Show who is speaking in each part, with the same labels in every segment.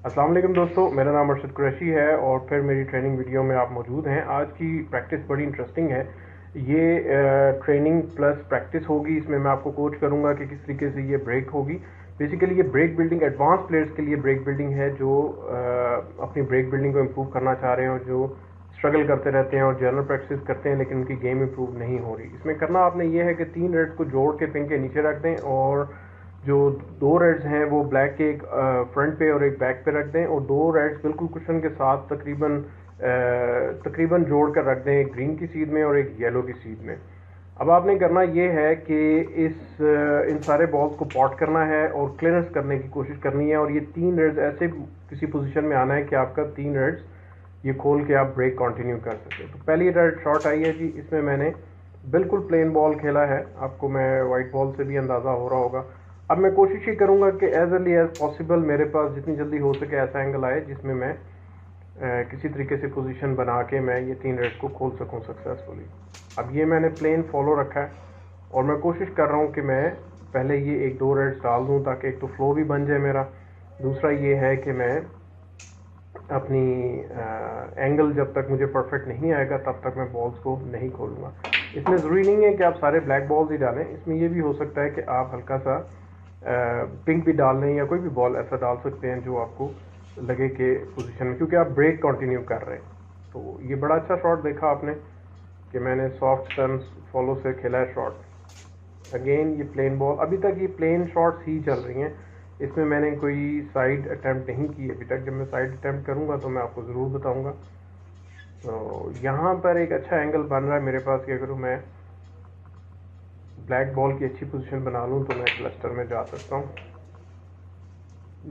Speaker 1: अस्सलाम वालेकुम दोस्तों, मेरा नाम अर्शद कुरैशी है और फिर मेरी ट्रेनिंग वीडियो में आप मौजूद हैं। आज की प्रैक्टिस बड़ी इंटरेस्टिंग है। ये ट्रेनिंग प्लस प्रैक्टिस होगी। इसमें मैं आपको कोच करूंगा कि किस तरीके से ये ब्रेक होगी। बेसिकली ये ब्रेक बिल्डिंग एडवांस प्लेयर्स के लिए ब्रेक बिल्डिंग है जो अपनी ब्रेक बिल्डिंग को इम्प्रूव करना चाह रहे हैं और जो स्ट्रगल करते रहते हैं और जनरल प्रैक्टिस करते हैं लेकिन उनकी गेम इम्प्रूव नहीं हो रही। इसमें करना आपने ये है कि 3 रेड्स को जोड़ के पिंक के नीचे रख दें और जो 2 रेड्स हैं वो ब्लैक के एक फ्रंट पे और एक बैक पे रख दें और 2 रेड्स बिल्कुल कुशन के साथ तकरीबन जोड़ कर रख दें, एक ग्रीन की सीध में और एक येलो की सीध में। अब आपने करना ये है कि इन सारे बॉल्स को पॉट करना है और क्लियरेंस करने की कोशिश करनी है और ये 3 रेड्स ऐसे किसी पोजीशन में आना है कि आपका 3 रेड्स ये खोल के आप ब्रेक कंटिन्यू कर सकें। तो पहली रेड शॉट आई है जी, इसमें मैंने बिल्कुल प्लेन बॉल खेला है। आपको मैं वाइट बॉल से भी अंदाज़ा हो रहा होगा। अब मैं कोशिश ये करूंगा कि एज अर्ली एज पॉसिबल मेरे पास जितनी जल्दी हो सके ऐसा एंगल आए जिसमें मैं किसी तरीके से पोजीशन बना के मैं ये 3 रेड्स को खोल सकूं सक्सेसफुली। अब ये मैंने प्लेन फॉलो रखा है और मैं कोशिश कर रहा हूँ कि मैं पहले ये 1-2 रेड्स डाल दूँ ताकि एक तो फ्लो भी बन जाए मेरा। दूसरा ये है कि मैं अपनी एंगल जब तक मुझे परफेक्ट नहीं आएगा तब तक मैं बॉल्स को नहीं खोलूँगा। इसमें ज़रूरी नहीं है कि आप सारे ब्लैक बॉल्स ही डालें। इसमें ये भी हो सकता है कि आप हल्का सा पिंक भी डाल लें या कोई भी बॉल ऐसा डाल सकते हैं जो आपको लगे कि पोजीशन में, क्योंकि आप ब्रेक कंटिन्यू कर रहे हैं। तो ये बड़ा अच्छा शॉट देखा आपने कि मैंने सॉफ्ट टर्न फॉलो से खेला है शॉट। अगेन ये प्लेन बॉल, अभी तक ये प्लेन शॉट्स ही चल रही हैं। इसमें मैंने कोई साइड अटैम्प्ट नहीं की अभी तक। जब मैं साइड अटैम्प्ट करूंगा तो मैं आपको ज़रूर बताऊंगा। तो यहाँ पर एक अच्छा एंगल बन रहा है मेरे पास कि अगर मैं ब्लैक बॉल की अच्छी पोजीशन बना लूँ तो मैं क्लस्टर में जा सकता हूँ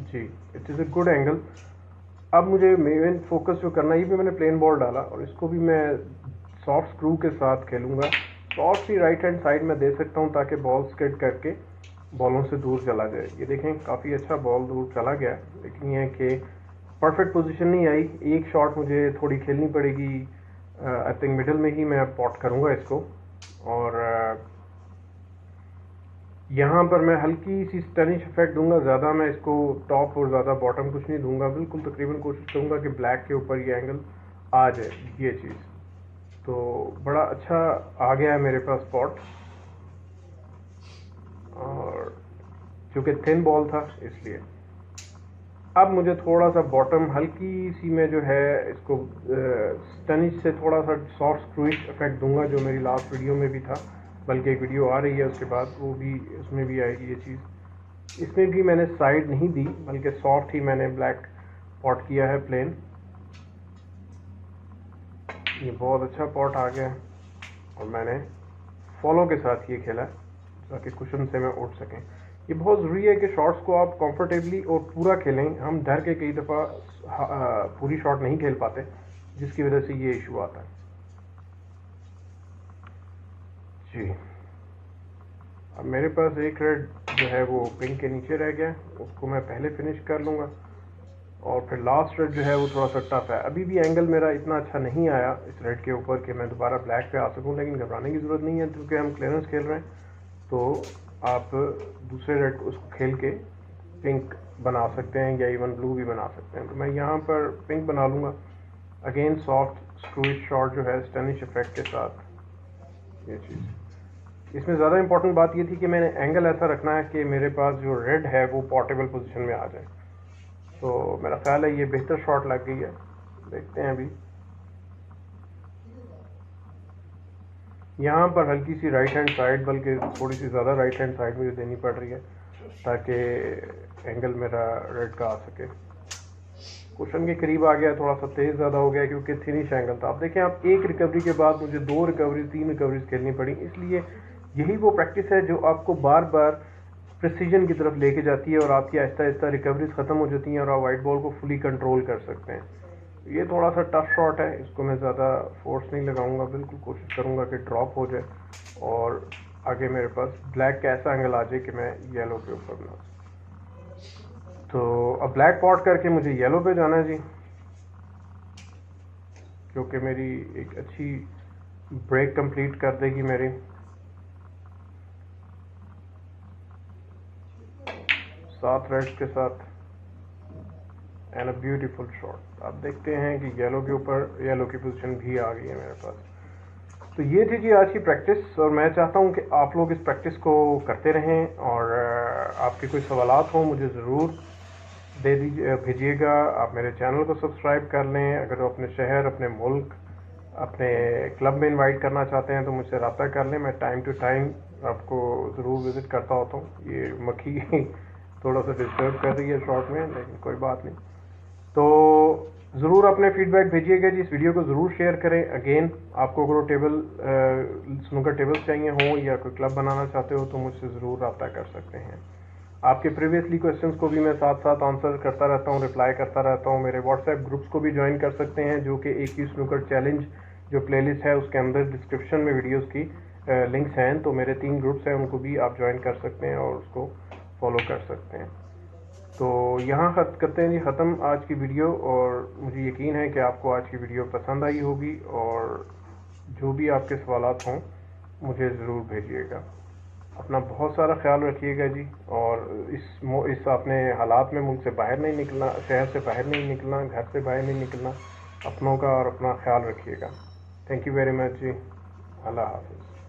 Speaker 1: जी। It is a good angle. अब मुझे मेन फोकस जो करना है, ये भी मैंने प्लेन बॉल डाला और इसको भी मैं सॉफ्ट स्क्रू के साथ खेलूंगा। सॉफ्ट सी राइट हैंड साइड में दे सकता हूँ ताकि बॉल स्किड करके बॉलों से दूर चला जाए। ये देखें काफ़ी अच्छा बॉल दूर चला गया, लेकिन ये है कि परफेक्ट पोजीशन नहीं आई। एक शॉट मुझे थोड़ी खेलनी पड़ेगी। आई थिंक मिडिल में ही मैं पॉट करूँगा इसको और यहाँ पर मैं हल्की सी स्टनिश इफेक्ट दूंगा। ज़्यादा मैं इसको टॉप और ज़्यादा बॉटम कुछ नहीं दूंगा, बिल्कुल तकरीबन कोशिश करूँगा कि ब्लैक के ऊपर ये एंगल आ जाए ये चीज़। तो बड़ा अच्छा आ गया है मेरे पास स्पॉट और चूँकि थिन बॉल था इसलिए। अब मुझे थोड़ा सा बॉटम हल्की सी में जो है इसको स्टनिश से थोड़ा सा सॉफ्ट स्क्रूइश इफेक्ट दूंगा जो मेरी लास्ट वीडियो में भी था, बल्कि एक वीडियो आ रही है उसके बाद वो भी उसमें भी आएगी ये चीज़। इसमें भी मैंने साइड नहीं दी बल्कि सॉफ्ट ही मैंने ब्लैक पॉट किया है प्लेन। ये बहुत अच्छा पॉट आ गया और मैंने फॉलो के साथ ये खेला ताकि कुशन से मैं उठ सकें। ये बहुत ज़रूरी है कि शॉट्स को आप कंफर्टेबली और पूरा खेलें। हम डर के कई दफ़ा पूरी शॉट नहीं खेल पाते जिसकी वजह से ये इशू आता है जी। अब मेरे पास एक रेड जो है वो पिंक के नीचे रह गया, उसको मैं पहले फिनिश कर लूँगा और फिर लास्ट रेड जो है वो थोड़ा सा टफ है। अभी भी एंगल मेरा इतना अच्छा नहीं आया इस रेड के ऊपर कि मैं दोबारा ब्लैक पे आ सकूं, लेकिन घबराने की ज़रूरत नहीं है क्योंकि हम क्लियरेंस खेल रहे हैं। तो आप दूसरे रेड को उसको खेल के पिंक बना सकते हैं या इवन ब्लू भी बना सकते हैं। तो मैं यहाँ पर पिंक बना लूँगा। अगेन सॉफ्ट स्क्रूइश शॉट जो है स्टनिश इफेक्ट के साथ ये चीज़। इसमें ज़्यादा इंपॉर्टेंट बात ये थी कि मैंने एंगल ऐसा रखना है कि मेरे पास जो रेड है वो पोर्टेबल पोजीशन में आ जाए। तो मेरा ख्याल है ये बेहतर शॉट लग गई है। देखते हैं अभी यहाँ पर हल्की सी राइट हैंड साइड, बल्कि थोड़ी सी ज़्यादा राइट हैंड साइड मुझे देनी पड़ रही है ताकि एंगल मेरा रेड का आ सके। कुशन के करीब आ गया, थोड़ा सा तेज़ ज़्यादा हो गया क्योंकि फिनिश एंगल था। आप देखें, आप एक रिकवरी के बाद मुझे 2 रिकवरी 3 रिकवरीज खेलनी पड़ी। इसलिए यही वो प्रैक्टिस है जो आपको बार बार प्रेसिजन की तरफ लेके जाती है और आपकी आहिस्ता आहिस्ता रिकवरीज ख़त्म हो जाती हैं और आप वाइट बॉल को फुली कंट्रोल कर सकते हैं। ये थोड़ा सा टफ शॉट है, इसको मैं ज़्यादा फोर्स नहीं लगाऊंगा, बिल्कुल कोशिश करूंगा कि ड्रॉप हो जाए और आगे मेरे पास ब्लैक का ऐसा एंगल आ जाए कि मैं येलो के ऊपर बना। तो अब ब्लैक पॉट करके मुझे येलो पे जाना है जी, क्योंकि मेरी एक अच्छी ब्रेक कंप्लीट कर देगी मेरी। 7 रेड्स के साथ एंड अ ब्यूटीफुल शॉट। आप देखते हैं कि येलो के ऊपर येलो की पोजीशन भी आ गई है मेरे पास। तो ये थी जी आज की प्रैक्टिस, और मैं चाहता हूँ कि आप लोग इस प्रैक्टिस को करते रहें, और आपके कोई सवालात हों मुझे ज़रूर दे दीजिए, भेजिएगा। आप मेरे चैनल को सब्सक्राइब कर लें। अगर अपने शहर, अपने मुल्क, अपने क्लब में इनवाइट करना चाहते हैं तो मुझसे रब्ता कर लें। मैं टाइम टू टाइम आपको ज़रूर विज़िट करता होता हूँ। ये मक्खी थोड़ा सा डिस्टर्ब कर रही है शॉर्ट में, लेकिन कोई बात नहीं। तो ज़रूर अपने फीडबैक भेजिएगा जी। इस वीडियो को ज़रूर शेयर करें। अगेन, आपको अगर टेबल स्नूकर टेबल्स चाहिए हों या कोई क्लब बनाना चाहते हो तो मुझसे ज़रूर रब्ता कर सकते हैं। आपके प्रीवियसली क्वेश्चंस को भी मैं साथ साथ आंसर करता रहता हूँ, रिप्लाई करता रहता हूँ। मेरे व्हाट्सएप ग्रुप्स को भी ज्वाइन कर सकते हैं, जो कि एक ही स्नूकर चैलेंज जो प्लेलिस्ट है उसके अंदर डिस्क्रिप्शन में वीडियोस की लिंक्स हैं। तो मेरे 3 ग्रुप्स हैं, उनको भी आप ज्वाइन कर सकते हैं और उसको फॉलो कर सकते हैं। तो यहाँ करते हैं जी ख़त्म आज की वीडियो, और मुझे यकीन है कि आपको आज की वीडियो पसंद आई होगी, और जो भी आपके सवालात हों मुझे ज़रूर भेजिएगा। अपना बहुत सारा ख्याल रखिएगा जी, और इस आपने हालात में मुल्क से बाहर नहीं निकलना, शहर से बाहर नहीं निकलना, घर से बाहर नहीं निकलना। अपनों का और अपना ख्याल रखिएगा। थैंक यू वेरी मच जी। अल्लाह हाफ़िज़।